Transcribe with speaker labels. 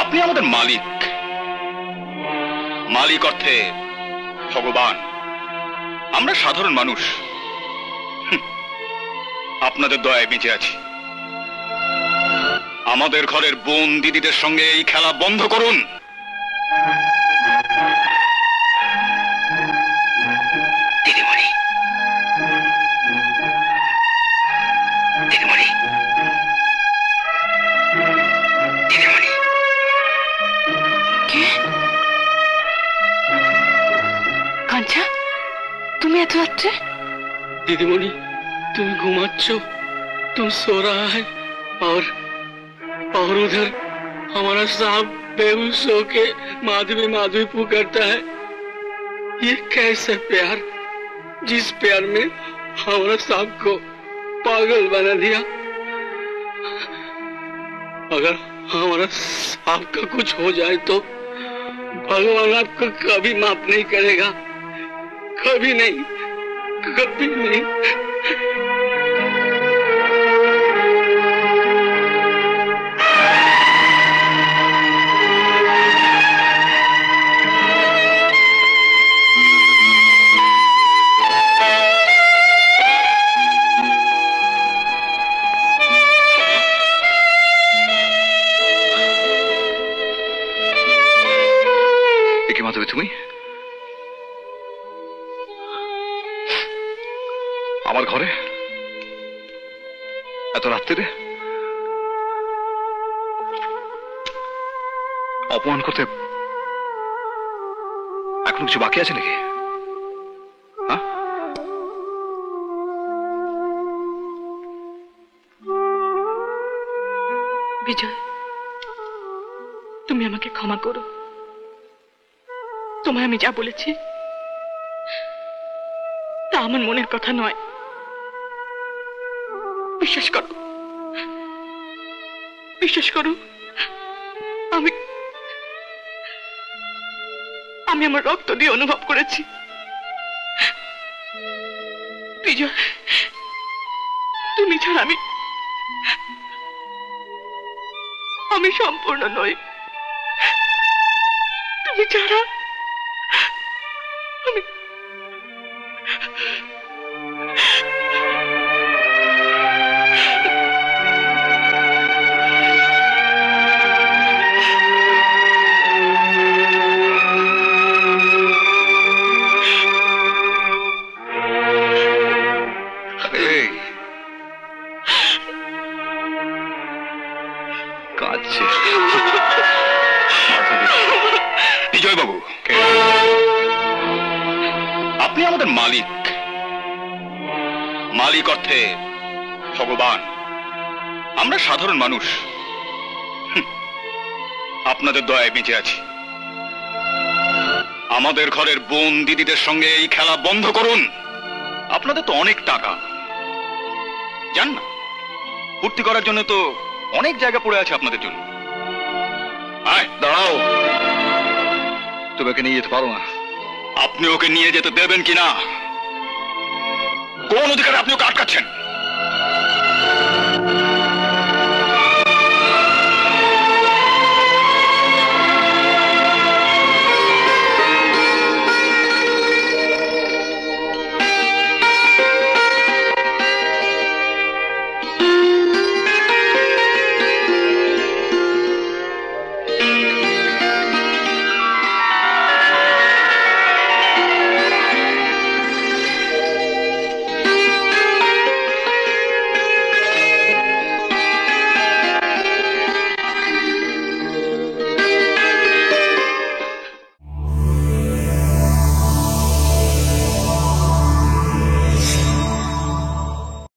Speaker 1: আপনি আমাদের মালিক, মালিক অর্থে ভগবান। আমরা সাধারণ মানুষ, আপনাদের দয়ায় বেঁচে আছি। আমাদের ঘরের বোন দিদিদের সঙ্গে এই খেলা বন্ধ করুন। দিদিমণি, দিদিমণি, দিদিমণি।
Speaker 2: কে? কাঞ্চা, তুমি এত রাত্রে?
Speaker 3: दीदीमणि तुम घुमाচ্ছো, तुम सो रहा है और उधर हमारा सांप बेहोश होके माधवी माधवी पुकारता है। ये कैसा प्यार, जिस प्यार में हमारा सांप को पागल बना दिया। अगर हमारा सांप का कुछ हो जाए तो भगवान आपको कभी माफ नहीं करेगा, कभी नहीं, कभी नहीं।
Speaker 1: মাধবী, তুমি আমার ঘরে এত রাত্রিরে অপমান করতে এখনো কিছু বাকি আছে নাকি?
Speaker 2: বিজয়, তুমি আমাকে ক্ষমা করো। তোমায় আমি যা বলেছি তা আমার মনের কথা নয়। বিশ্বাস করো, বিশ্বাস করো, আমি আমি আমার রক্ত দিয়ে অনুভব করেছি বিজয়, তুমি ছাড়া আমি সম্পূর্ণ নই। তুমি ছাড়া আমি
Speaker 1: বিজয় বাবু, আপনি আমাদের মালিক, মালিক অর্থে ভগবান। আমরা সাধারণ মানুষ, আপনাদের দয়ায় বেঁচে আছি। আমাদের ঘরের বোন দিদিদের সঙ্গে এই খেলা বন্ধ করুন। আপনাদের তো অনেক টাকা, জান না, ফুর্তি করার জন্য তো অনেক জায়গা পড়ে আছে আপনাদের জন্য। দাঁড়াও, তুমি ওকে নিয়ে যেতে পারো না। আপনি ওকে নিয়ে যেতে দেবেন কিনা? কোন অধিকারে আপনি ওকে আটকাচ্ছেন?